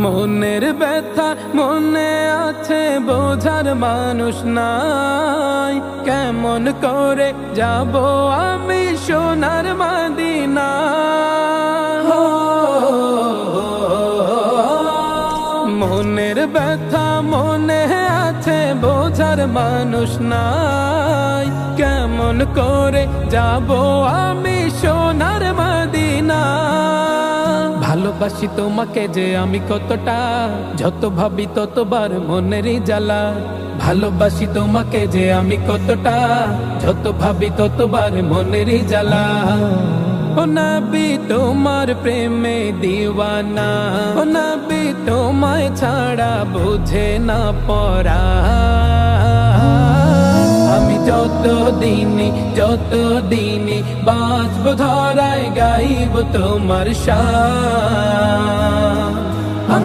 মনের ব্যথা মনে আছে, বোঝার মানুষ নাই। কেমন করে যাব আমি সোনার মদিনা? মনের ব্যথা মনে আছে, বোঝার মানুষ নাই। কেমন করে যাব আমি সোনার মদিনা? ভালোবাসি তোমাকে যে আমি কতটা, যত ভাবি ততবার মনেরই জ্বালা। ভালোবাসি তোমাকে যে আমি কতটা, যত ভাবি ততবার মনেরই জ্বালা। ও নবী তোমার প্রেমে দিওয়ানা, ও নবী তোমায় ছাড়া বুঝে না পরা। আমি যত দিনে বাঁচব ধরায় গাইব তোমার শান।